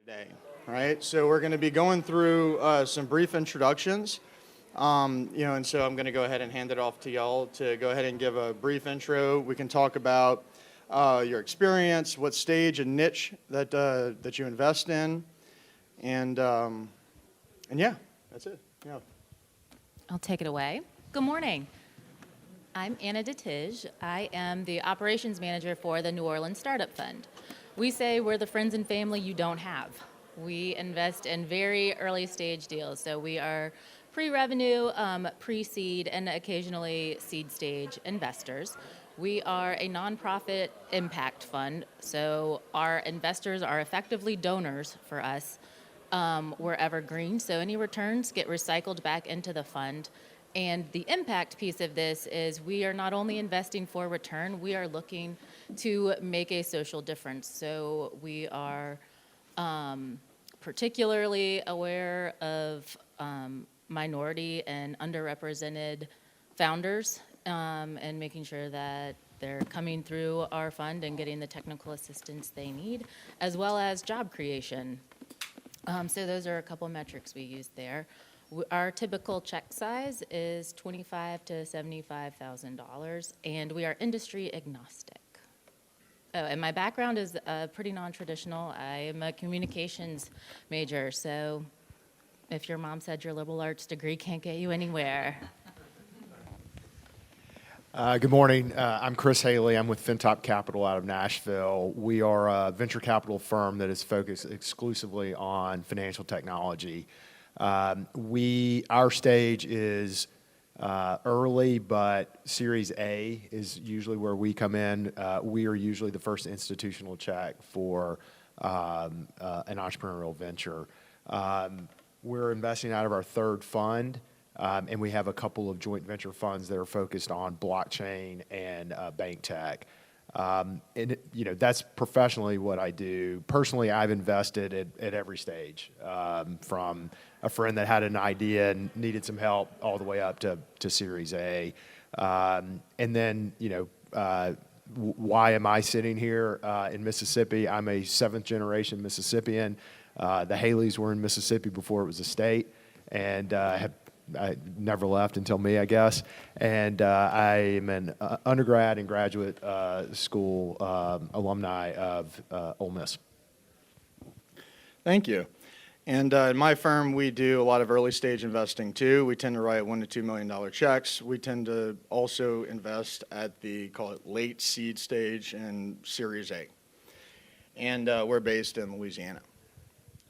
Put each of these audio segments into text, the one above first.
today, right? So we're going to be going through some brief introductions, and so I'm going to go ahead and hand it off to y'all to go ahead and give a brief intro. We can talk about your experience, what stage and niche that you invest in, and yeah, that's it. Yeah. I'll take it away. Good morning. I'm Anna Detiege. I am the operations manager for the New Orleans Startup Fund. We say we're the friends and family you don't have. We invest in very early stage deals. So we are pre-revenue, pre-seed, and occasionally seed stage investors. We are a nonprofit impact fund. So our investors are effectively donors for us. We're evergreen, so any returns get recycled back into the fund. And the impact piece of this is we are not only investing for return, we are looking to make a social difference. So we are particularly aware of minority and underrepresented founders and making sure that they're coming through our fund and getting the technical assistance they need, as well as job creation. So those are a couple metrics we use there. Our typical check size is $25,000 to $75,000, and we are industry agnostic. Oh, and my background is pretty non-traditional. I am a communications major, so if your mom said your liberal arts degree can't get you anywhere. Good morning. I'm Chris Haley. I'm with Fintop Capital out of Nashville. We are a venture capital firm that is focused exclusively on financial technology. Our stage is early, but Series A is usually where we come in. We are usually the first institutional check for an entrepreneurial venture. We're investing out of our third fund. And we have a couple of joint venture funds that are focused on blockchain and bank tech. That's professionally what I do. Personally, I've invested at every stage, from a friend that had an idea and needed some help all the way up to Series A. And then, why am I sitting here in Mississippi? I'm a seventh generation Mississippian. The Haleys were in Mississippi before it was a state, and I never left until me, I guess. And I am an undergrad and graduate school alumni of Ole Miss. Thank you. And in my firm, we do a lot of early stage investing too. We tend to write $1 to $2 million checks. We tend to also invest at the, call it late seed stage and Series A. And we're based in Louisiana.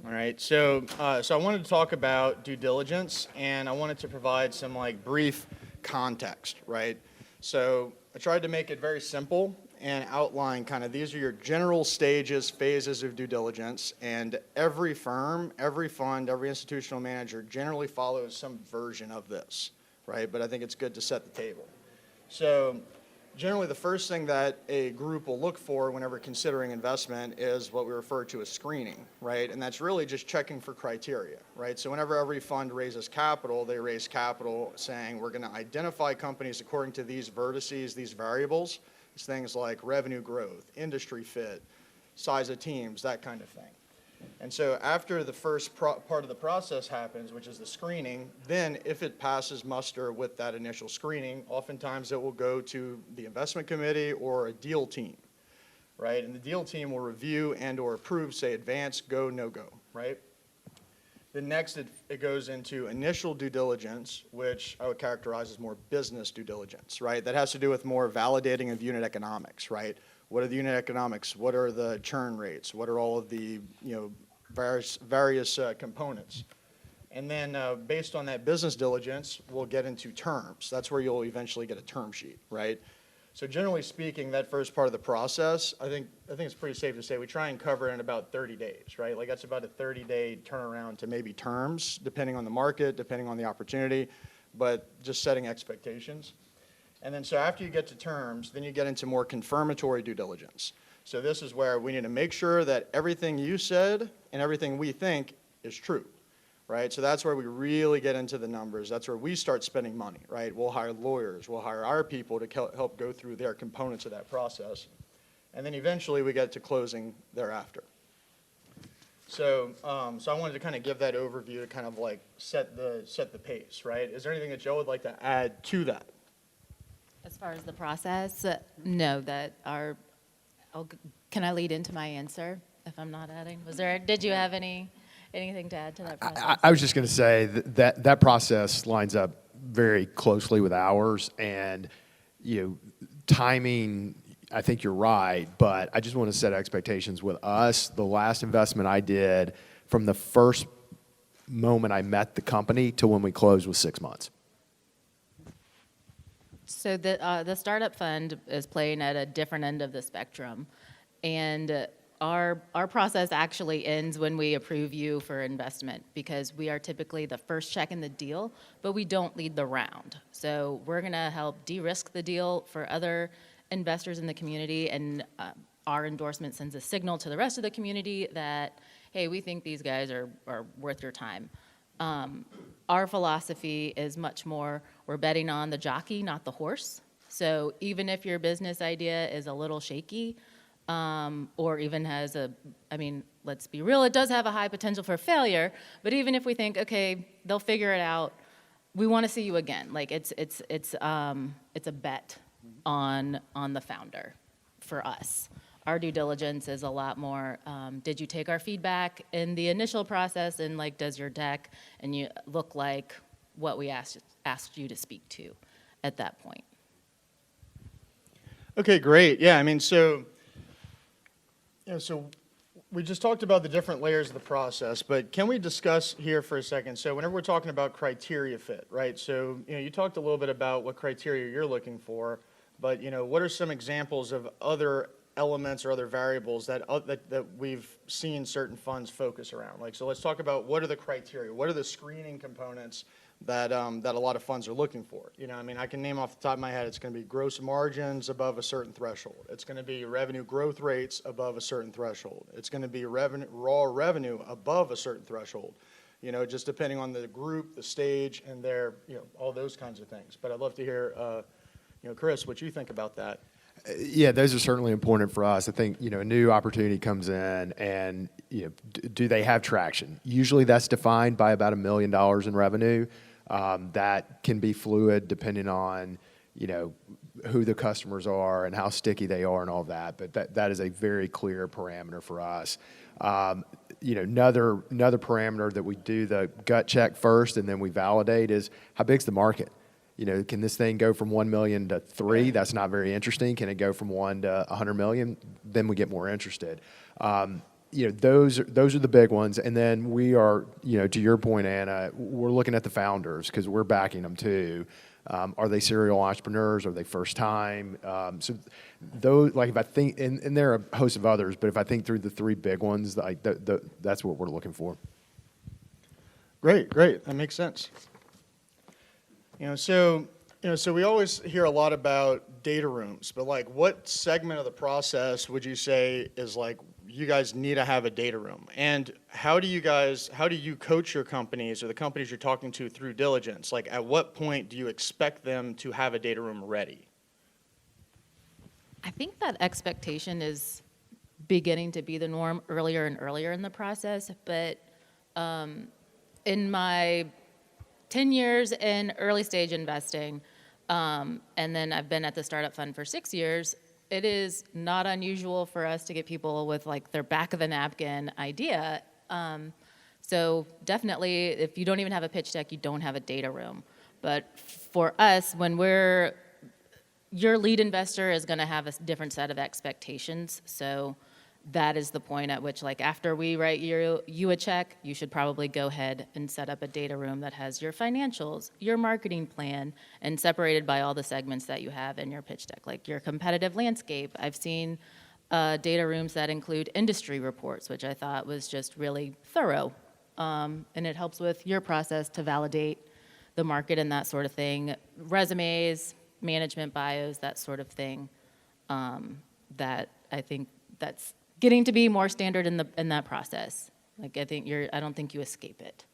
All right, so I wanted to talk about due diligence, and I wanted to provide some brief context, right? So I tried to make it very simple and outline kind of these are your general stages, phases of due diligence, and every firm, every fund, every institutional manager generally follows some version of this, right? But I think it's good to set the table. So generally, the first thing that a group will look for whenever considering investment is what we refer to as screening, right? And that's really just checking for criteria, right? So whenever every fund raises capital, they raise capital saying we're going to identify companies according to these vertices, these variables. It's things like revenue growth, industry fit, size of teams, that kind of thing. And so after the first part of the process happens, which is the screening, then if it passes muster with that initial screening, oftentimes it will go to the investment committee or a deal team, right? And the deal team will review and or approve, say advance, go, no go, right? Then next it goes into initial due diligence, which I would characterize as more business due diligence, right? That has to do with more validating of unit economics, right? What are the unit economics? What are the churn rates? What are all of the various components? And then based on that business diligence, we'll get into terms. That's where you'll eventually get a term sheet, right? So generally speaking, that first part of the process, I think it's pretty safe to say we try and cover it in about 30 days, right? Like that's about a 30-day turnaround to maybe terms, depending on the market, depending on the opportunity, but just setting expectations. And then so after you get to terms, then you get into more confirmatory due diligence. So this is where we need to make sure that everything you said and everything we think is true, right? So that's where we really get into the numbers. That's where we start spending money, right? We'll hire lawyers. We'll hire our people to help go through their components of that process. And then eventually we get to closing thereafter. So I wanted to kind of give that overview to kind of like set the pace, right? Is there anything that Joe would like to add to that? As far as the process, no, can I lead into my answer if I'm not adding? Did you have anything to add to that process? I was just going to say that process lines up very closely with ours, and timing. I think you're right, but I just want to set expectations with us. The last investment I did, from the first moment I met the company to when we closed, was 6 months. So the startup fund is playing at a different end of the spectrum, and our process actually ends when we approve you for investment, because we are typically the first check in the deal, but we don't lead the round. So we're going to help de-risk the deal for other investors in the community, and our endorsement sends a signal to the rest of the community that, hey, we think these guys are worth your time. Our philosophy is much more, we're betting on the jockey, not the horse. So even if your business idea is a little shaky, or even has let's be real, it does have a high potential for failure, but even if we think, okay, they'll figure it out, we want to see you again. Like it's a bet on the founder for us. Our due diligence is a lot more, did you take our feedback in the initial process, and like, does your deck and you look like what we asked you to speak to at that point? Okay, great. Yeah, I mean, so we just talked about the different layers of the process, but can we discuss here for a second? So whenever we're talking about criteria fit, right? So, you talked a little bit about what criteria you're looking for, but, what are some examples of other elements or other variables that we've seen certain funds focus around? Like, so let's talk about what are the criteria, what are the screening components that a lot of funds are looking for. I can name off the top of my head, it's going to be gross margins above a certain threshold. It's going to be revenue growth rates above a certain threshold. It's going to be raw revenue above a certain threshold. Just depending on the group, the stage, and their, all those kinds of things. But I'd love to hear, Chris, what you think about that. Yeah, those are certainly important for us. I think, a new opportunity comes in, and, do they have traction? Usually that's defined by about $1 million in revenue. That can be fluid depending on, who the customers are and how sticky they are and all that. But that is a very clear parameter for us. Another parameter that we do the gut check first and then we validate is, how big's the market? Can this thing go from 1 million to 3? That's not very interesting. Can it go from 1 to 100 million? Then we get more interested. Those are the big ones. And then we are, to your point, Anna, we're looking at the founders because we're backing them too. Are they serial entrepreneurs? Are they first time? So those, like, if I think, and there are a host of others, but if I think through the 3 big ones, like that's what we're looking for. Great. That makes sense. So we always hear a lot about data rooms, but like, what segment of the process would you say is like, you guys need to have a data room? And how do you coach your companies or the companies you're talking to through diligence? Like, at what point do you expect them to have a data room ready? I think that expectation is beginning to be the norm earlier and earlier in the process, but in my 10 years in early stage investing, and then I've been at the startup fund for 6 years, it is not unusual for us to get people with like their back of the napkin idea. So definitely, if you don't even have a pitch deck, you don't have a data room. But for us, your lead investor is going to have a different set of expectations. So that is the point at which, like, after we write you a check, you should probably go ahead and set up a data room that has your financials, your marketing plan, and separated by all the segments that you have in your pitch deck, like your competitive landscape. I've seen data rooms that include industry reports, which I thought was just really thorough, and it helps with your process to validate the market and that sort of thing. Resumes, management bios, that sort of thing. That I think that's getting to be more standard in that process. Like, I don't think you escape it.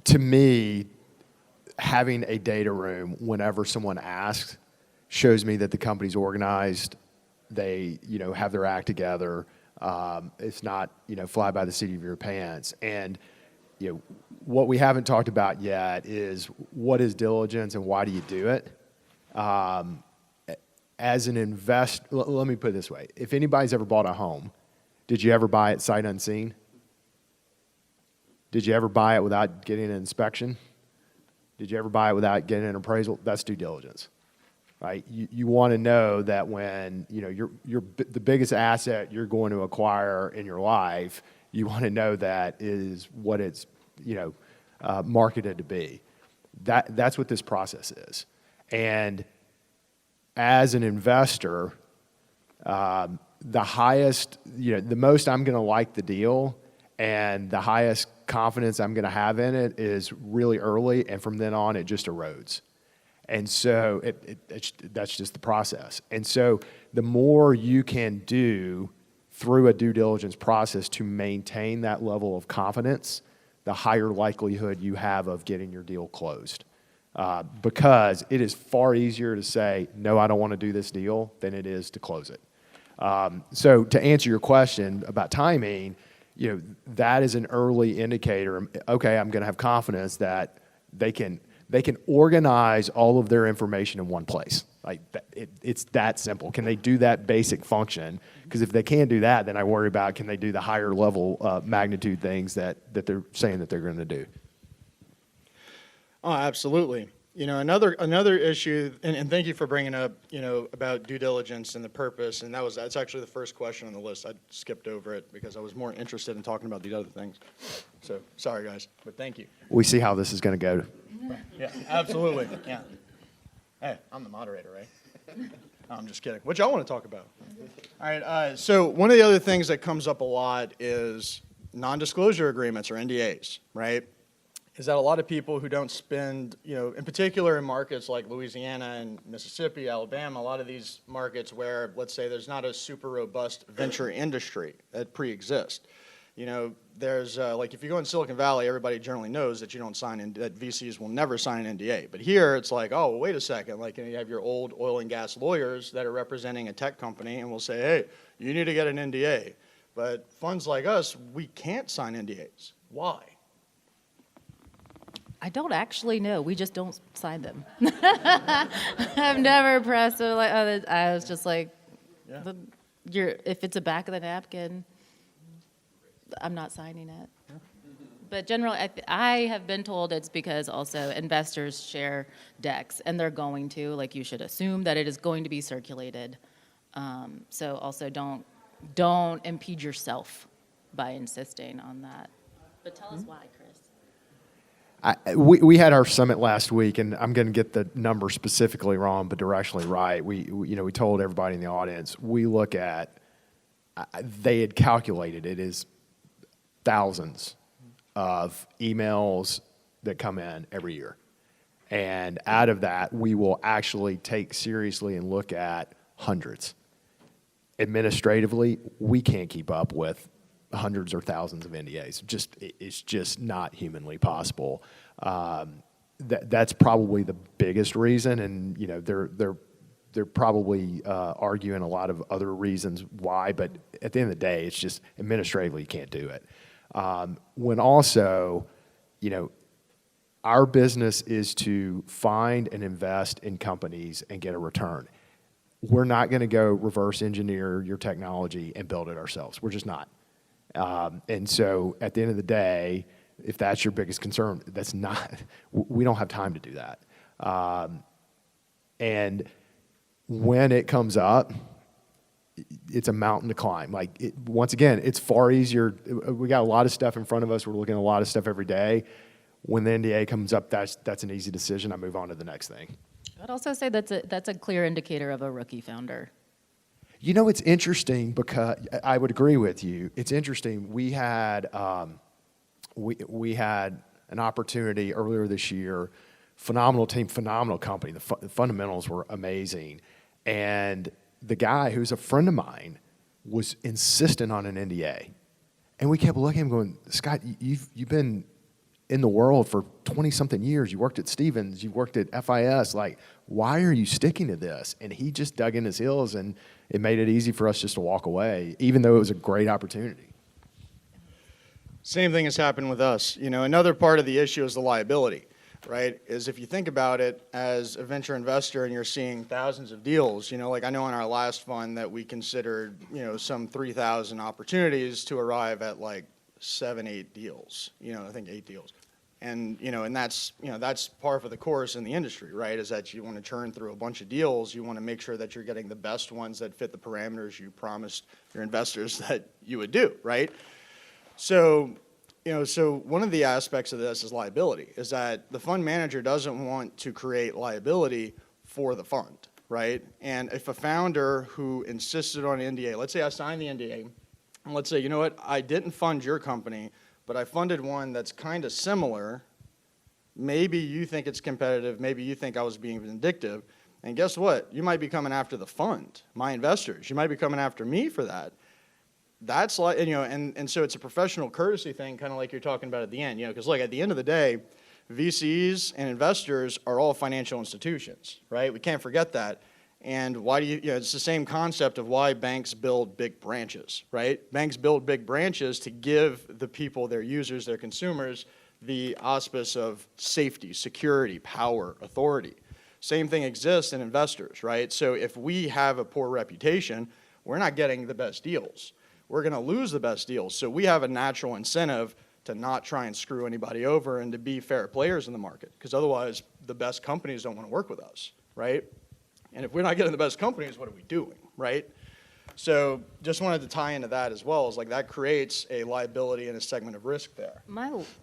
To me, having a data room whenever someone asks shows me that the company's organized, they, have their act together. It's not, fly by the seat of your pants. And, what we haven't talked about yet is what is diligence and why do you do it? As an let me put it this way. If anybody's ever bought a home, did you ever buy it sight unseen? Did you ever buy it without getting an inspection? Did you ever buy it without getting an appraisal? That's due diligence, right? You want to know that when, the biggest asset you're going to acquire in your life, you want to know that is what it's, marketed to be. That's what this process is. And as an investor, the highest, the most I'm going to like the deal and the highest confidence I'm going to have in it is really early, and from then on, it just erodes. And so that's just the process. And so the more you can do through a due diligence process to maintain that level of confidence, the higher likelihood you have of getting your deal closed. Because it is far easier to say, no, I don't want to do this deal, than it is to close it. So to answer your question about timing, that is an early indicator. Okay, I'm going to have confidence that they can organize all of their information in one place. Like it's that simple. Can they do that basic function? Because if they can't do that, then I worry about can they do the higher level magnitude things that they're saying that they're going to do. Oh, absolutely. Another issue, and thank you for bringing up, about due diligence and the purpose, and that's actually the first question on the list. I skipped over it because I was more interested in talking about these other things. So sorry, guys, but thank you. We see how this is going to go. Yeah, absolutely. Yeah. Hey, I'm the moderator, right? No, I'm just kidding. What y'all want to talk about? All right. So one of the other things that comes up a lot is non-disclosure agreements or NDAs, right? Is that a lot of people who don't spend, in particular in markets like Louisiana and Mississippi, Alabama, a lot of these markets where, let's say, there's not a super robust venture industry that pre-exists. There's like if you go in Silicon Valley, everybody generally knows that you don't that VCs will never sign an NDA. But here it's like, oh, well, wait a second. Like you have your old oil and gas lawyers that are representing a tech company and will say, hey, you need to get an NDA. But funds like us, we can't sign NDAs. Why? I don't actually know. We just don't sign them. I've never pressed it. I was just like, Yeah. if it's a back of the napkin, I'm not signing it. Yeah. But generally, I have been told it's because also investors share decks, and they're going to. Like you should assume that it is going to be circulated. So also don't impede yourself by insisting on that. But tell us why, Chris. We had our summit last week, and I'm going to get the number specifically wrong, but directionally right. We told everybody in the audience, we look at, they had calculated it is thousands of emails that come in every year. And out of that, we will actually take seriously and look at hundreds. Administratively, we can't keep up with hundreds or thousands of NDAs. It's just not humanly possible. That's probably the biggest reason, and they're probably arguing a lot of other reasons why. But at the end of the day, it's just administratively you can't do it. When also, our business is to find and invest in companies and get a return. We're not going to go reverse engineer your technology and build it ourselves. We're just not. And so at the end of the day, if that's your biggest concern, we don't have time to do that. And when it comes up, it's a mountain to climb. Once again, it's far easier. We got a lot of stuff in front of us. We're looking at a lot of stuff every day. When the NDA comes up, that's an easy decision. I move on to the next thing. I'd also say that's a clear indicator of a rookie founder. It's interesting because I would agree with you. It's interesting. We had we had an opportunity earlier this year. Phenomenal team, phenomenal company. The fundamentals were amazing, and the guy who's a friend of mine was insistent on an NDA, and we kept looking at him going, Scott, you've been in the world for 20-something years. You worked at Stevens. You worked at FIS. why are you sticking to this? And he just dug in his heels, and it made it easy for us just to walk away, even though it was a great opportunity. Same thing has happened with us. Another part of the issue is the liability, right? Is if you think about it as a venture investor and you're seeing thousands of deals, like I know in our last fund that we considered, some 3,000 opportunities to arrive at like 7, 8 deals, I think 8 deals. And, and that's par for the course in the industry, right? Is that you want to churn through a bunch of deals. You want to make sure that you're getting the best ones that fit the parameters you promised your investors that you would do, right? So one of the aspects of this is liability, is that the fund manager doesn't want to create liability for the fund, right? And if a founder who insisted on an NDA, let's say I signed the NDA, and let's say, you know what, I didn't fund your company, but I funded one that's kind of similar. Maybe you think it's competitive. Maybe you think I was being vindictive. And guess what? You might be coming after the fund, my investors. You might be coming after me for that. That's like, and so it's a professional courtesy thing, kind of like you're talking about at the end, because at the end of the day, VCs and investors are all financial institutions, right? We can't forget that. And why do it's the same concept of why banks build big branches, right? Banks build big branches to give the people, their users, their consumers, the auspice of safety, security, power, authority. Same thing exists in investors, right? So if we have a poor reputation, we're not getting the best deals. We're going to lose the best deals. So we have a natural incentive to not try and screw anybody over and to be fair players in the market, because otherwise the best companies don't want to work with us, right? And if we're not getting the best companies, what are we doing, right? So just wanted to tie into that as well, is like that creates a liability and a segment of risk there.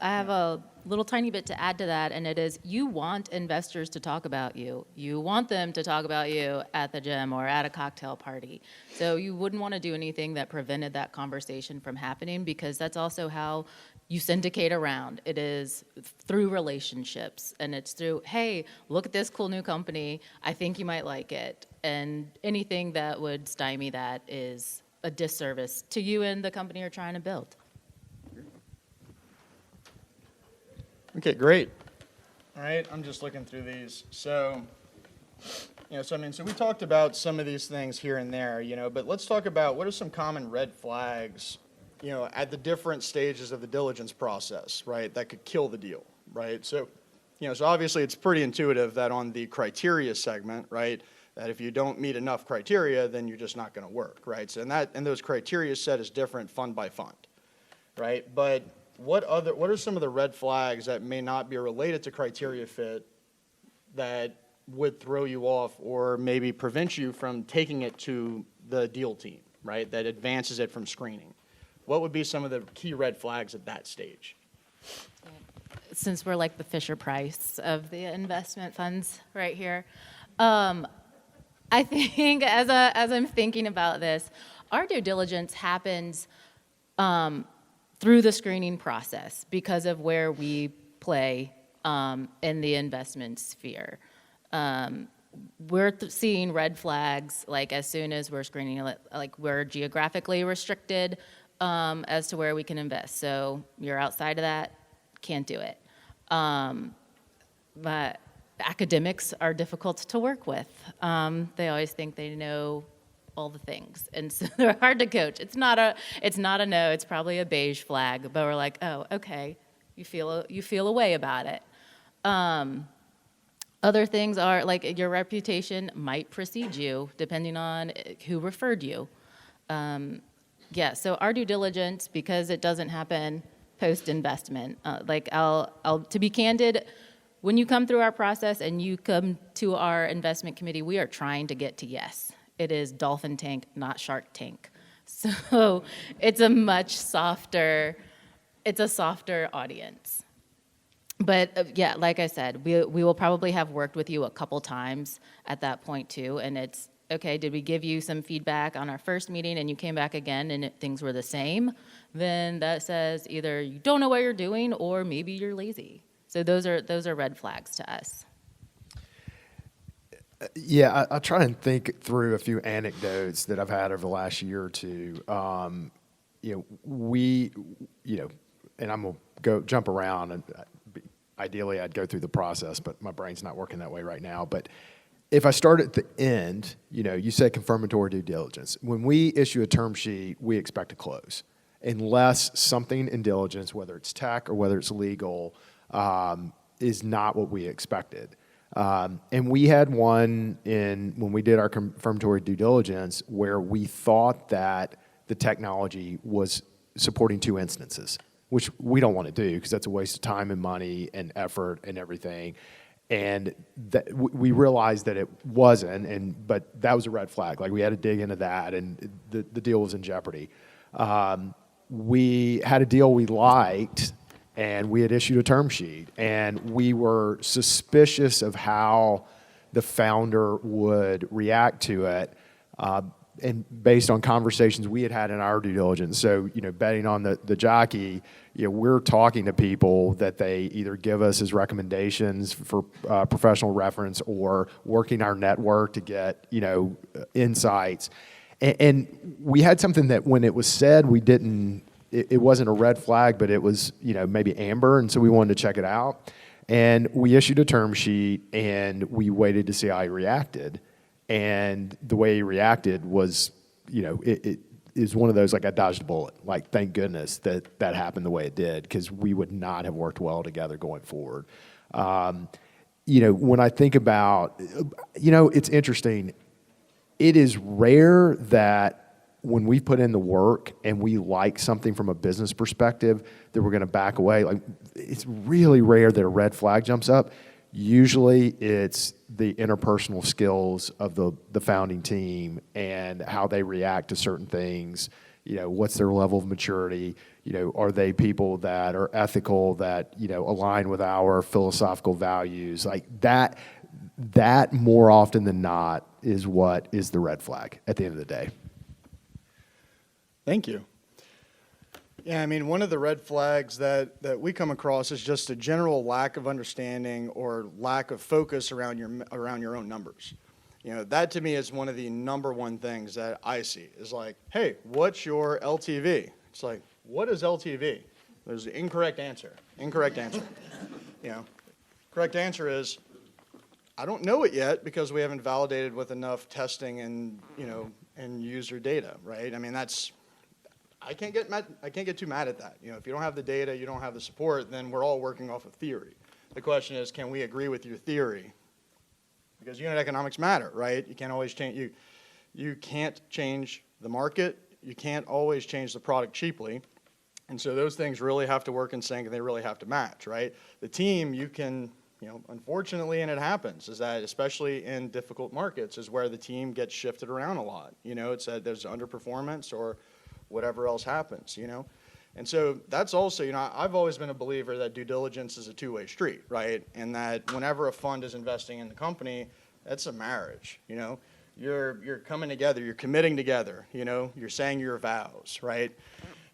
I have a little tiny bit to add to that, and it is you want investors to talk about you. You want them to talk about you at the gym or at a cocktail party. So you wouldn't want to do anything that prevented that conversation from happening, because that's also how you syndicate around. It is through relationships, and it's through, hey, look at this cool new company. I think you might like it. And anything that would stymie that is a disservice to you and the company you're trying to build. Okay, great. All right, I'm just looking through these. So, so we talked about some of these things here and there, but let's talk about what are some common red flags, at the different stages of the diligence process, right, that could kill the deal, right? So, so obviously it's pretty intuitive that on the criteria segment, right, that if you don't meet enough criteria, then you're just not going to work, right? So and those criteria set is different fund by fund, right? But what are some of the red flags that may not be related to criteria fit that would throw you off or maybe prevent you from taking it to the deal team, right? That advances it from screening. What would be some of the key red flags at that stage? Since we're like the Fisher Price of the investment funds right here, I think as I'm thinking about this, our due diligence happens through the screening process because of where we play in the investment sphere. We're seeing red flags like as soon as we're screening, like we're geographically restricted as to where we can invest. So you're outside of that, can't do it. But academics are difficult to work with. They always think they know all the things, and so they're hard to coach. It's not a no. It's probably a beige flag, but we're like, oh, okay. You feel a way about it. Other things are like your reputation might precede you, depending on who referred you. So our due diligence, because it doesn't happen post-investment. To be candid, when you come through our process and you come to our investment committee, we are trying to get to yes. It is Dolphin Tank, not Shark Tank. So it's a softer audience. But like I said, we will probably have worked with you a couple times at that point too, and it's, okay, did we give you some feedback on our first meeting and you came back again and things were the same? Then that says either you don't know what you're doing or maybe you're lazy. So those are red flags to us. Yeah, I try and think through a few anecdotes that I've had over the last year or two. And I'm going to jump around, and ideally I'd go through the process, but my brain's not working that way right now. But if I start at the end, you said confirmatory due diligence. When we issue a term sheet, we expect to close, unless something in diligence, whether it's tech or whether it's legal, is not what we expected. And we had one when we did our confirmatory due diligence where we thought that the technology was supporting 2 instances, which we don't want to do because that's a waste of time and money and effort and everything. And that we realized that it wasn't, but that was a red flag. Like, we had to dig into that, and the deal was in jeopardy. We had a deal we liked, and we had issued a term sheet, and we were suspicious of how the founder would react to it, and based on conversations we had in our due diligence. So, betting on the jockey, we're talking to people that they either give us as recommendations for professional reference or working our network to get, insights. And we had something that when it was said, it wasn't a red flag, but it was, maybe amber. And so we wanted to check it out. And we issued a term sheet, and we waited to see how he reacted. And the way he reacted was, it is one of those, like, I dodged a bullet. Like, thank goodness that happened the way it did, because we would not have worked well together going forward. When I think about, it's interesting. It is rare that when we put in the work and we like something from a business perspective that we're going to back away. Like, it's really rare that a red flag jumps up. Usually it's the interpersonal skills of the founding team and how they react to certain things. What's their level of maturity? Are they people that are ethical, that, align with our philosophical values? Like, that more often than not is what is the red flag at the end of the day. Thank you. Yeah, I mean, one of the red flags that we come across is just a general lack of understanding or lack of focus around your own numbers. That to me is one of the number one things that I see is like, hey, what's your LTV? It's like, what is LTV? There's the incorrect answer. Incorrect answer. Correct answer is, I don't know it yet because we haven't validated with enough testing and user data, right? I mean, I can't get too mad at that. If you don't have the data, you don't have the support, then we're all working off of theory. The question is, can we agree with your theory? Because unit economics matter, right? You can't always change. You can't change the market. You can't always change the product cheaply. And so those things really have to work in sync, and they really have to match, right? The team, you can, unfortunately, and it happens, is that especially in difficult markets is where the team gets shifted around a lot. It's that there's underperformance or whatever else happens, And so that's also, I've always been a believer that due diligence is a two-way street, right? And that whenever a fund is investing in the company, that's a marriage, You're coming together, you're committing together, you're saying your vows, right?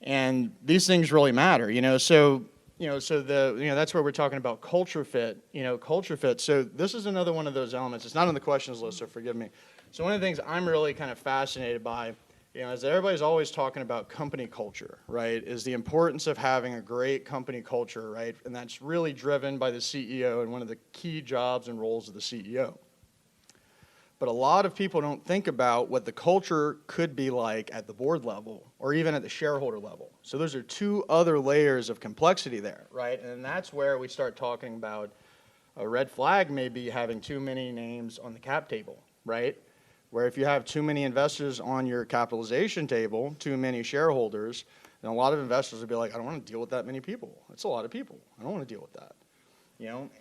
And these things really matter, So that's where we're talking about culture fit, culture fit. So this is another one of those elements. It's not on the questions list, so forgive me. So one of the things I'm really kind of fascinated by, is that everybody's always talking about company culture, right? Is the importance of having a great company culture, right? And that's really driven by the CEO and one of the key jobs and roles of the CEO. But a lot of people don't think about what the culture could be like at the board level or even at the shareholder level. So those are 2 other layers of complexity there, right? And that's where we start talking about a red flag maybe having too many names on the cap table, right? Where if you have too many investors on your capitalization table, too many shareholders, then a lot of investors will be like, I don't want to deal with that many people. That's a lot of people. I don't want to deal with that.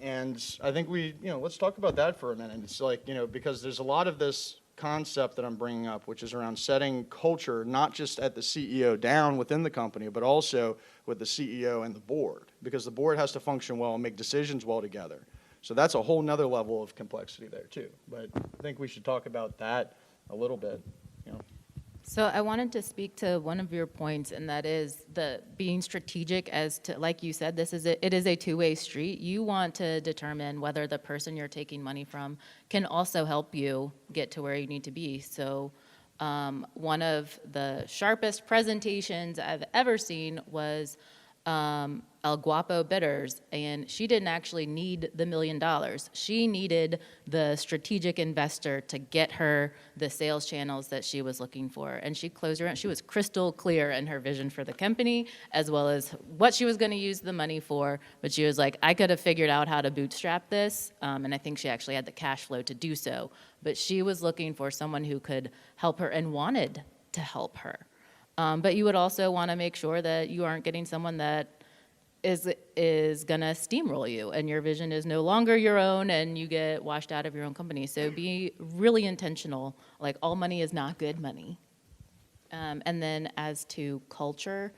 And I think let's talk about that for a minute. It's like, because there's a lot of this concept that I'm bringing up, which is around setting culture, not just at the CEO down within the company, but also with the CEO and the board, because the board has to function well and make decisions well together. So that's a whole nother level of complexity there too. But I think we should talk about that a little bit. So I wanted to speak to one of your points, and that is the being strategic as to, like you said, it is a two-way street. You want to determine whether the person you're taking money from can also help you get to where you need to be. So one of the sharpest presentations I've ever seen was El Guapo Bitters, and she didn't actually need the $1 million. She needed the strategic investor to get her the sales channels that she was looking for. And she closed her, she was crystal clear in her vision for the company, as well as what she was going to use the money for. But she was like, I could have figured out how to bootstrap this, and I think she actually had the cash flow to do so. But she was looking for someone who could help her and wanted to help her. But you would also want to make sure that you aren't getting someone that is going to steamroll you and your vision is no longer your own and you get washed out of your own company. So be really intentional. Like, all money is not good money. And then as to culture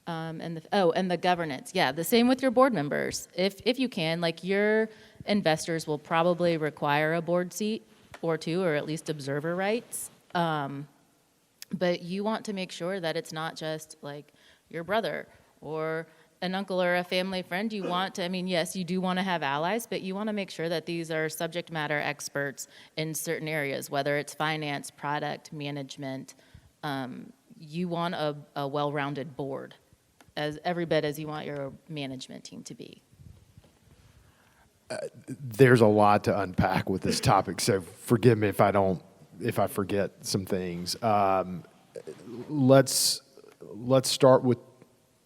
and the governance. Yeah, the same with your board members. If you can, like, your investors will probably require a board seat or two, or at least observer rights. But you want to make sure that it's not just like your brother or an uncle or a family friend. You want to, I mean, yes, you do want to have allies, but you want to make sure that these are subject matter experts in certain areas, whether it's finance, product, management. You want a well-rounded board, as every bit as you want your management team to be. There's a lot to unpack with this topic, so forgive me if I forget some things. Let's start with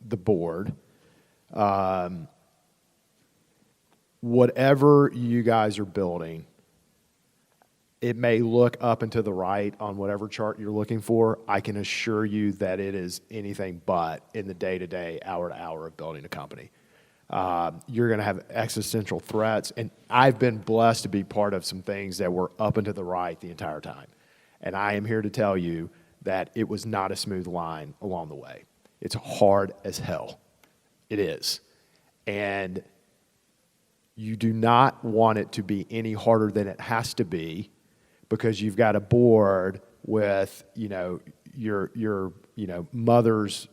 the board. Whatever you guys are building, it may look up and to the right on whatever chart you're looking for. I can assure you that it is anything but in the day-to-day, hour-to-hour of building a company. You're going to have existential threats, and I've been blessed to be part of some things that were up and to the right the entire time. And I am here to tell you that it was not a smooth line along the way. It's hard as hell. It is. And you do not want it to be any harder than it has to be, because you've got a board with, your mother's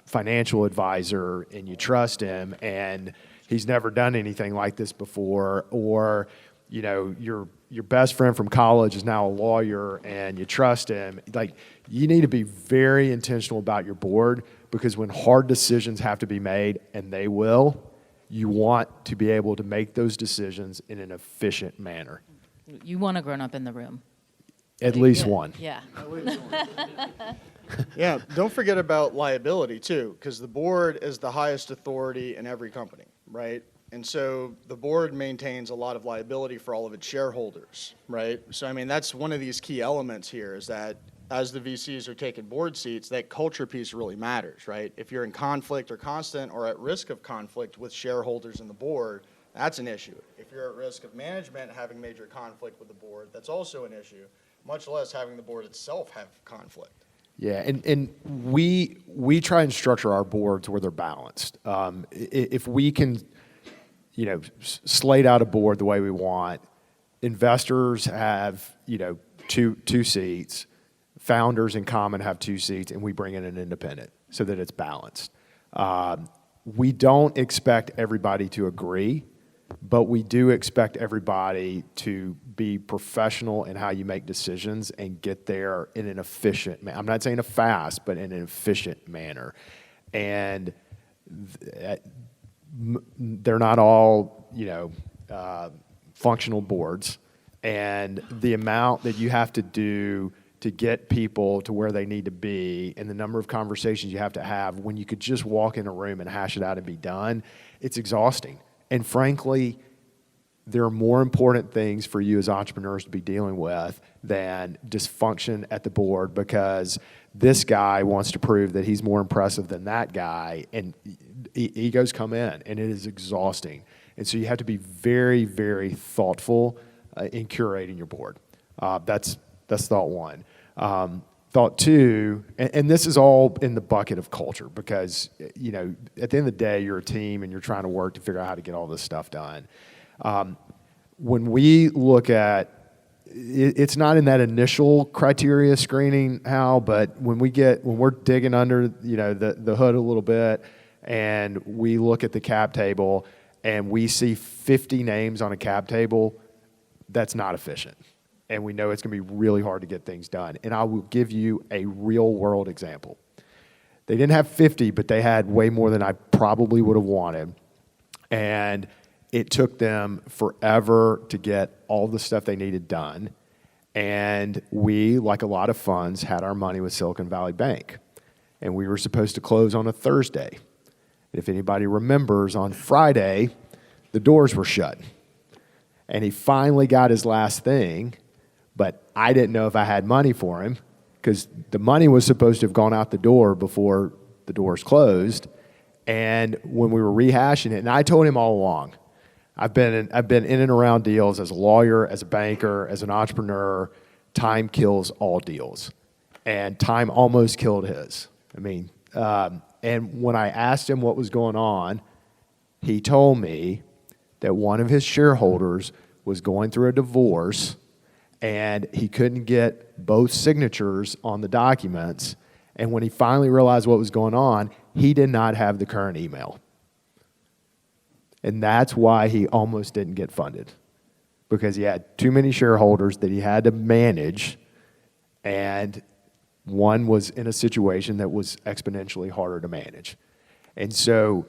financial advisor, and you trust him, and he's never done anything like this before, or your best friend from college is now a lawyer and you trust him. Like, you need to be very intentional about your board, because when hard decisions have to be made, and they will, you want to be able to make those decisions in an efficient manner. You want a grown-up in the room. At least one. Yeah. Yeah, don't forget about liability too, because the board is the highest authority in every company, right? And so the board maintains a lot of liability for all of its shareholders, right? So, I mean, that's one of these key elements here, is that as the VCs are taking board seats, that culture piece really matters, right? If you're in conflict or constant or at risk of conflict with shareholders and the board, that's an issue. If you're at risk of management having major conflict with the board, that's also an issue, much less having the board itself have conflict. Yeah, and we try and structure our boards where they're balanced. If we can, slate out a board the way we want, investors have, two seats, founders in common have 2 seats, and we bring in an independent so that it's balanced. We don't expect everybody to agree, but we do expect everybody to be professional in how you make decisions and get there in an efficient manner. I'm not saying a fast, but in an efficient manner. And they're not all, functional boards. And the amount that you have to do to get people to where they need to be, and the number of conversations you have to have when you could just walk in a room and hash it out and be done, it's exhausting. And frankly, there are more important things for you as entrepreneurs to be dealing with than dysfunction at the board, because this guy wants to prove that he's more impressive than that guy, and egos come in, and it is exhausting. And so you have to be very, very thoughtful in curating your board. That's thought one. Thought two, and this is all in the bucket of culture, because at the end of the day, you're a team and you're trying to work to figure out how to get all this stuff done. When we look at it's not in that initial criteria screening, Hal, but when we're digging under the hood a little bit, and we look at the cap table and we see 50 names on a cap table, that's not efficient. And we know it's going to be really hard to get things done. And I will give you a real world example. They didn't have 50, but they had way more than I probably would have wanted. And it took them forever to get all the stuff they needed done. And we, like a lot of funds, had our money with Silicon Valley Bank. And we were supposed to close on a Thursday. And if anybody remembers, on Friday, the doors were shut. And he finally got his last thing, but I didn't know if I had money for him because the money was supposed to have gone out the door before the doors closed. And when we were rehashing it, and I told him all along, I've been in and around deals as a lawyer, as a banker, as an entrepreneur. Time kills all deals, and time almost killed his. I mean, and when I asked him what was going on, he told me that one of his shareholders was going through a divorce and he couldn't get both signatures on the documents. And when he finally realized what was going on, he did not have the current email. And that's why he almost didn't get funded, because he had too many shareholders that he had to manage, and one was in a situation that was exponentially harder to manage. And so,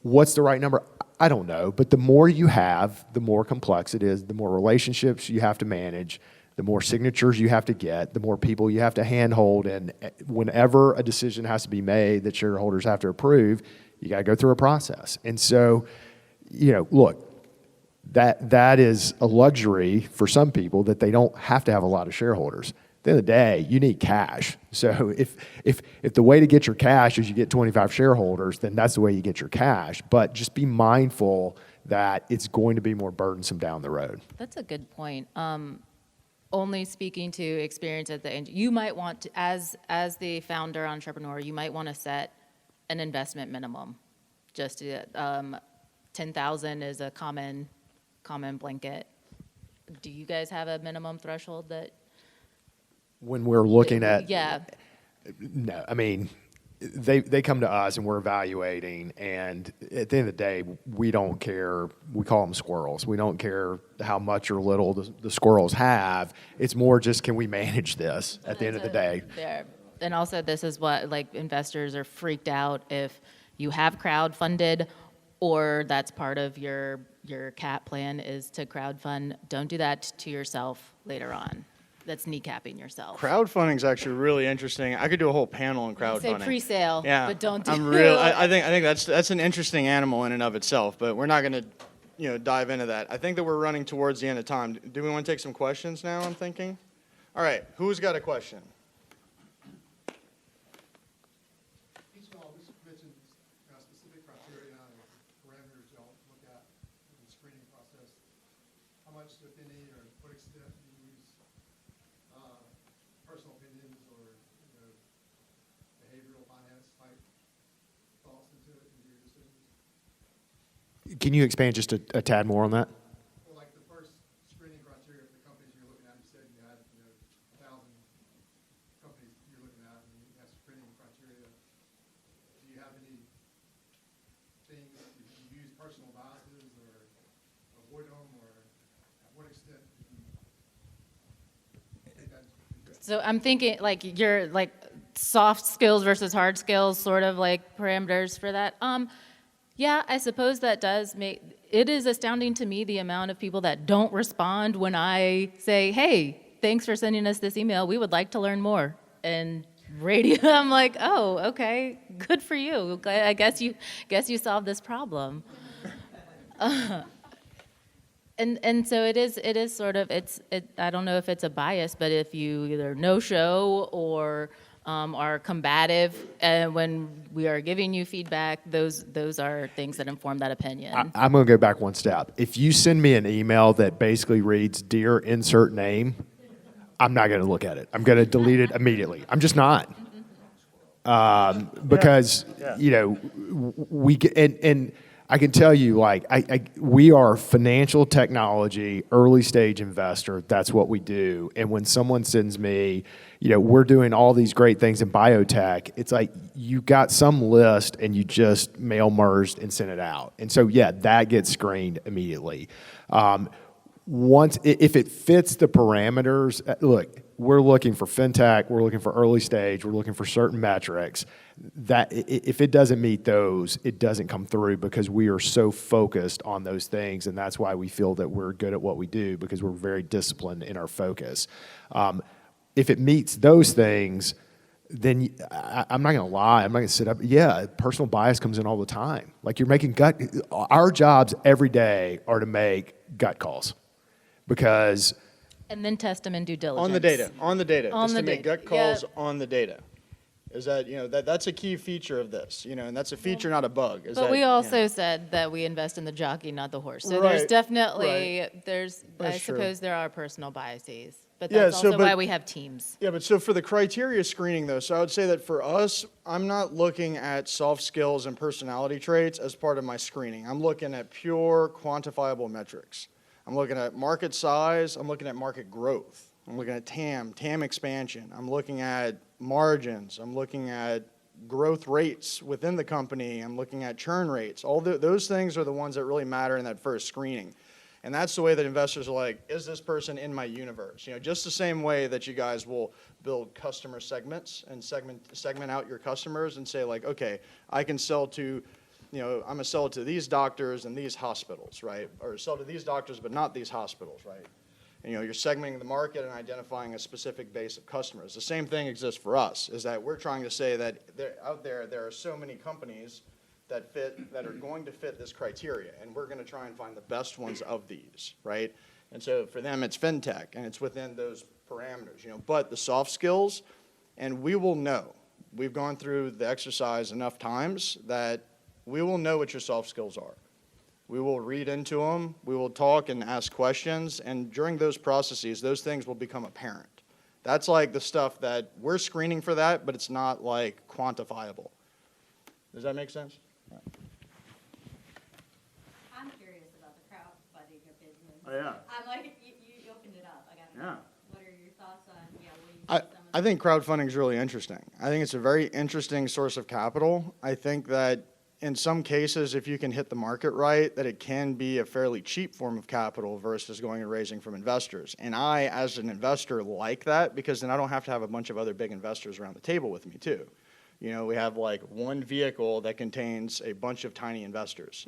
what's the right number? I don't know, but the more you have, the more complex it is, the more relationships you have to manage, the more signatures you have to get, the more people you have to handhold, and whenever a decision has to be made that shareholders have to approve, you got to go through a process. And so, look, that is a luxury for some people that they don't have to have a lot of shareholders. At the end of the day, you need cash. So if the way to get your cash is you get 25 shareholders, then that's the way you get your cash. But just be mindful that it's going to be more burdensome down the road. That's a good point. Only speaking to experience at the end, you might want to, as the founder entrepreneur, you might want to set an investment minimum. Just 10,000 is a common blanket. Do you guys have a minimum threshold that? When we're looking at, Yeah. No, I mean, they come to us and we're evaluating, and at the end of the day, we don't care. We call them squirrels. We don't care how much or little the squirrels have. It's more just, can we manage this at the end of the day? There. And also, this is what, investors are freaked out if you have crowdfunded, or that's part of your cap plan is to crowdfund. Don't do that to yourself later on. That's kneecapping yourself. Crowdfunding is actually really interesting. I could do a whole panel on crowdfunding. Say pre-sale, yeah, but don't do. I think that's an interesting animal in and of itself. But we're not going to, dive into that. I think that we're running towards the end of time. Do we want to take some questions now? I'm thinking. All right, who's got a question? Specific criteria and parameters y'all look at in the screening process. How much, if any, or what extent do you use personal opinions or behavioral finance type thoughts into it into your decisions? Can you expand just a tad more on that? Well, like the first screening criteria for the companies you're looking at, you said you had 1,000 companies you're looking at, and you have screening criteria. Do you have any things that you use personal biases or avoid them, or at what extent do you take that into consideration? So I'm thinking your soft skills versus hard skills, sort of parameters for that. Yeah, I suppose that does make it is astounding to me the amount of people that don't respond when I say, "Hey, thanks for sending us this email. We would like to learn more." And radio, I'm like, "Oh, okay, good for you. I guess you solved this problem." And so it is sort of I don't know if it's a bias, but if you either no show or are combative when we are giving you feedback, those are things that inform that opinion. I'm going to go back one step. If you send me an email that basically reads, "Dear insert name," I'm not going to look at it. I'm going to delete it immediately. I'm just not. Because, we and I can tell you, we are financial technology, early stage investor. That's what we do. And when someone sends me, we're doing all these great things in biotech, it's like you got some list and you just mail merged and sent it out. And so, that gets screened immediately. If it fits the parameters, look, we're looking for fintech, we're looking for early stage, we're looking for certain metrics that if it doesn't meet those, it doesn't come through because we are so focused on those things. And that's why we feel that we're good at what we do, because we're very disciplined in our focus. If it meets those things, then I'm not going to lie. I'm not going to sit up. Yeah, personal bias comes in all the time. Like you're making our jobs every day are to make gut calls because. And then test them in due diligence. On the data. On It's the to make data. gut calls Yep. on the data. Is that, that's a key feature of this, and that's a feature, not a bug. But we also said that we invest in the jockey, not the horse. So there's Right, definitely, I That's true. suppose there are personal biases. But Yeah, that's so, also but- why we have teams. Yeah, but so for the criteria screening, though, so I would say that for us, I'm not looking at soft skills and personality traits as part of my screening. I'm looking at pure quantifiable metrics. I'm looking at market size. I'm looking at market growth. I'm looking at TAM expansion. I'm looking at margins. I'm looking at growth rates within the company. I'm looking at churn rates. All those things are the ones that really matter in that first screening. And that's the way that investors are like, is this person in my universe? Just the same way that you guys will build customer segments and segment out your customers and say like, okay, I can sell to, I'm going to sell to these doctors and these hospitals, right? Or sell to these doctors but not these hospitals, right? And, you're segmenting the market and identifying a specific base of customers. The same thing exists for us, is that we're trying to say that out there are so many companies that are going to fit this criteria, and we're going to try and find the best ones of these, right? And so for them, it's fintech, and it's within those parameters, But the soft skills, and we will know. We've gone through the exercise enough times that we will know what your soft skills are. We will read into them, we will talk and ask questions, and during those processes, those things will become apparent. That's like the stuff that we're screening for that, but it's not like quantifiable. Does that make sense? I'm curious about the crowdfunding opinion. Oh, yeah. I'm like, you opened it up. I gotta know. What are your thoughts on, what you I, think some of I think crowdfunding is really interesting. I think it's a very interesting source of capital. I think that in some cases, if you can hit the market right, that it can be a fairly cheap form of capital versus going and raising from investors. And I, as an investor, like that because then I don't have to have a bunch of other big investors around the table with me too. We have like one vehicle that contains a bunch of tiny investors,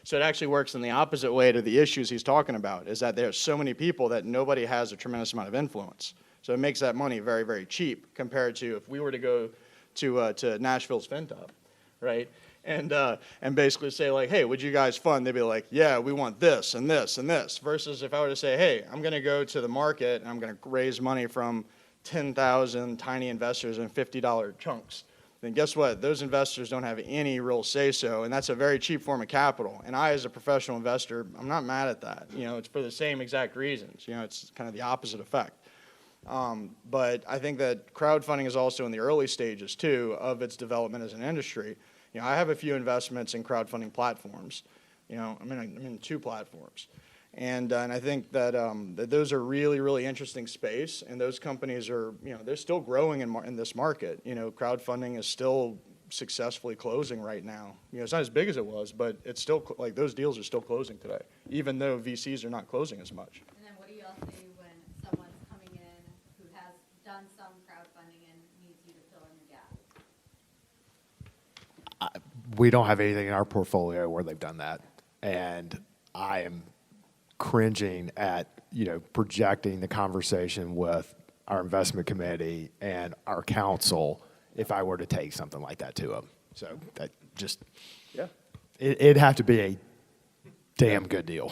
So it actually works in the opposite way to the issues he's talking about, is that there's so many people that nobody has a tremendous amount of influence. So it makes that money very, very cheap compared to if we were to go to Nashville's Fintop, right? And basically say like, hey, would you guys fund? They'd be like, yeah, we want this and this and this. Versus if I were to say, hey, I'm going to go to the market and I'm going to raise money from 10,000 tiny investors in $50 chunks. Then guess what? Those investors don't have any real say-so, and that's a very cheap form of capital. And I, as a professional investor, I'm not mad at that. It's for the same exact reasons. It's kind of the opposite effect. But I think that crowdfunding is also in the early stages, too, of its development as an industry. I have a few investments in crowdfunding platforms. I'm in 2 platforms. And I think that those are really, really interesting space. And those companies are, they're still growing in this market. Crowdfunding is still successfully closing right now. It's not as big as it was, but it's still, like, those deals are still closing today, even though VCs are not closing as much. And then what do y'all say when someone's coming in who has done some crowdfunding and needs you to fill in the gap? We don't have anything in our portfolio where they've done that. And I am cringing at, projecting the conversation with our investment committee and our council if I were to take something like that to them. So that just, Yeah. it'd have to be a damn good deal.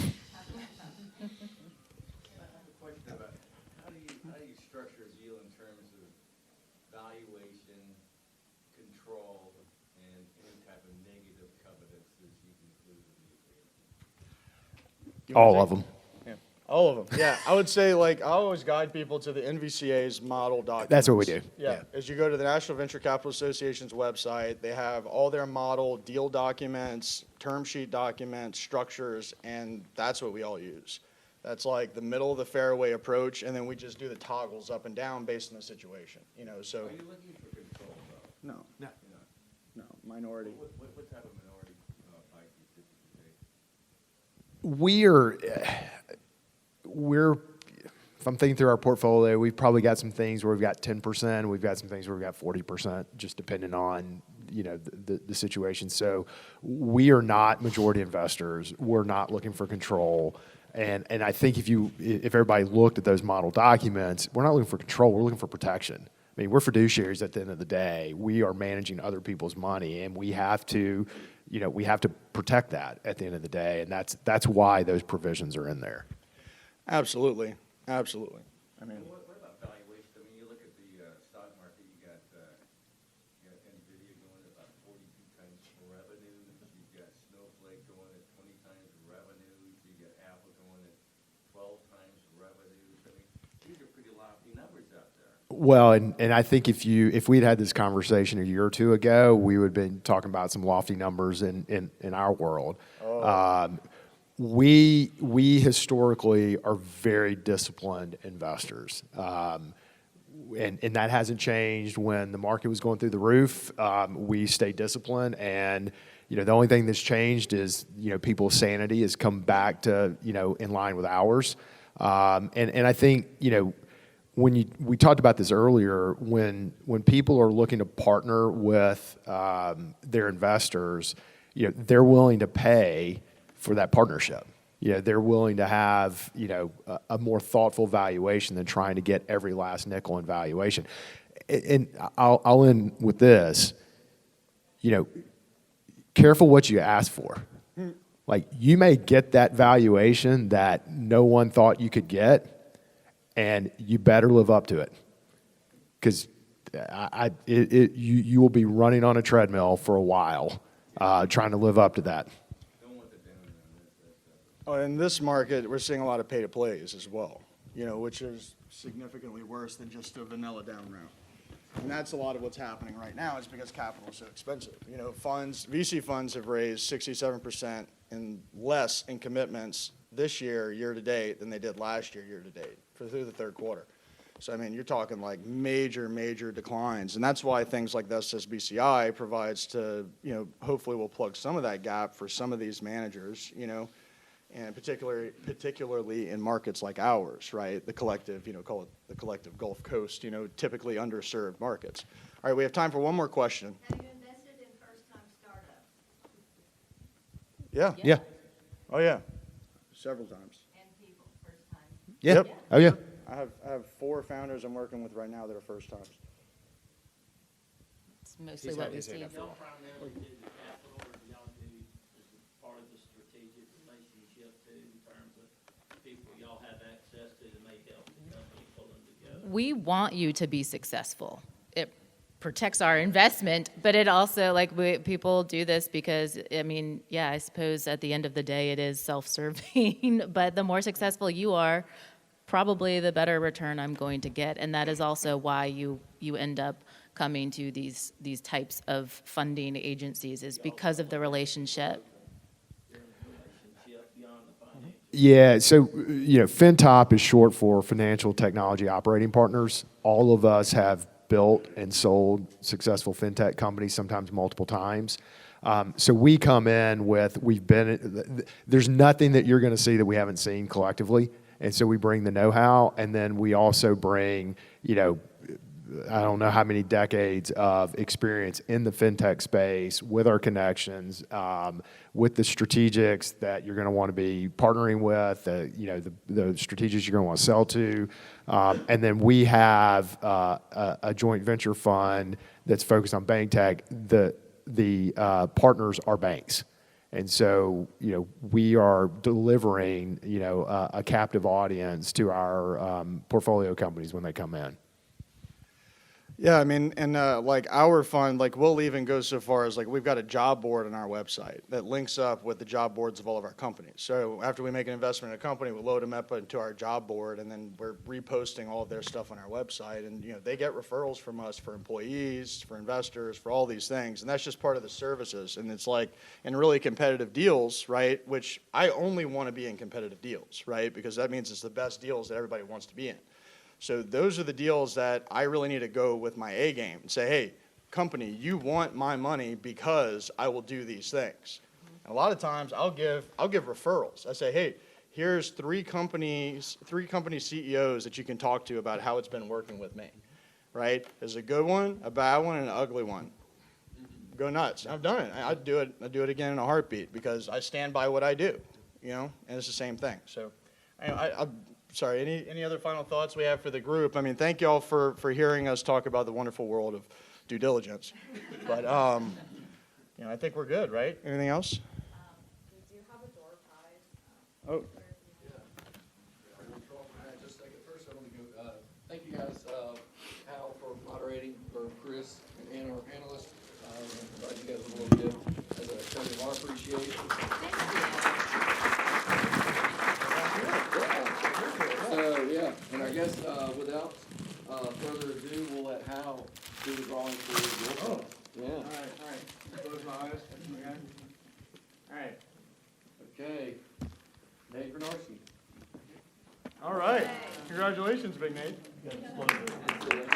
Question about how do you structure a deal in terms of valuation, control, and any type of negative covenants that you include in the agreement? All of them. Yeah. All of them. Yeah. I would say, I always guide people to the NVCA's model documents. That's what we do. Yeah. As you go to the National Venture Capital Association's website, they have all their model deal documents, term sheet documents, structures, and that's what we all use. That's like the middle of the fairway approach, and then we just do the toggles up and down based on the situation. So. Are you looking for control, though? No. No. Minority. What type of minority bite do you typically take? We're if I'm thinking through our portfolio, we've probably got some things where we've got 10%, we've got some things where we've got 40%, just depending on, the situation. So we are not majority investors. We're not looking for control. And I think if everybody looked at those model documents, we're not looking for control, we're looking for protection. I mean, we're fiduciaries at the end of the day. We are managing other people's money, and we have to protect that at the end of the day, and that's why those provisions are in there. Absolutely. Absolutely. I mean, What about valuation? I mean, you look at the stock market, you got Nvidia going at about 42 times revenues. You've got Snowflake going at 20 times revenues. You got Apple going at 12 times revenues. I mean, these are pretty lofty numbers out there. Well, and I think if we'd had this conversation a year or two ago, we would have been talking about some lofty numbers in our world. We historically are very disciplined investors. And that hasn't changed. When the market was going through the roof, we stayed disciplined. And, the only thing that's changed is, people's sanity has come back to, in line with ours. And I think, we talked about this earlier, when people are looking to partner with their investors, they're willing to pay for that partnership. They're willing to have, a more thoughtful valuation than trying to get every last nickel in valuation. And I'll end with this, careful what you ask for. Like, you may get that valuation that no one thought you could get, and you better live up to it. Because you will be running on a treadmill for a while trying to live up to that. oh, in this market, we're seeing a lot of pay-to-plays as well, which is significantly worse than just a vanilla down round. And that's a lot of what's happening right now is because capital is so expensive. VC funds have raised 67% and less in commitments this year to date, than they did last year to date through the third quarter. So, I mean, you're talking like major, major declines. And that's why things like this SBCI provides to, hopefully will plug some of that gap for some of these managers, and particularly in markets like ours, right? The collective, call it the collective Gulf Coast, typically underserved markets. All right, we have time for one more question. Have you invested in first-time startups Yeah. Yeah. Oh, yeah. Several times. and people first time? Yeah. Yep. Oh, yeah. I have 4 founders I'm working with right now that are first timers. It's mostly what we see. Y'all primarily do the capital, or do y'all do, is it part of the strategic relationship too, in terms of people y'all have access to may help the company pull them together? We want you to be successful. It protects our investment, but it also, people do this because, I suppose at the end of the day, it is self-serving, but the more successful you are, probably the better return I'm going to get. And that is also why you end up coming to these types of funding agencies, is because of the relationship. Relationship beyond the financial. Yeah, so, Fintop is short for Financial Technology Operating Partners. All of us have built and sold successful fintech companies, sometimes multiple times. So we come in with, there's nothing that you're going to see that we haven't seen collectively. And so we bring the know-how, and then we also bring, I don't know how many decades of experience in the fintech space with our connections, with the strategics that you're going to want to be partnering with, the strategics you're going to want to sell to. And then we have a joint venture fund that's focused on bank tech. The partners are banks. And so, we are delivering, a captive audience to our portfolio companies when they come in. Yeah, I mean, and our fund, we'll even go so far as we've got a job board on our website that links up with the job boards of all of our companies. So after we make an investment in a company, we load them up into our job board, and then we're reposting all of their stuff on our website. And they get referrals from us for employees, for investors, for all these things, and that's just part of the services. And it's in really competitive deals, right? Which I only want to be in competitive deals, right? Because that means it's the best deals that everybody wants to be in. So those are the deals that I really need to go with my A game and say, hey, company, you want my money because I will do these things. And a lot of times I'll give referrals. I say, hey, here's three company CEOs that you can talk to about how it's been working with me, right? There's a good one, a bad one, and an ugly one. Go nuts. I've done it. I'd do it again in a heartbeat because I stand by what I do, and it's the same thing. So I'm sorry, any other final thoughts we have for the group? I mean, thank you all for hearing us talk about the wonderful world of due diligence. But, I think we're good, right? Anything else? We do have a door prize. Oh, Just a second. First, I want to go, thank you guys, Hal for moderating, for Chris and Anna, our panelists. I'm glad you guys were a little bit as a token of our appreciation. So, yeah, and I guess, without, further ado, we'll let Hal do the drawing for you. Yeah. All right. Close my eyes. Okay. All right. Okay. Nate Bernarski. all right. Congratulations, Big Nate.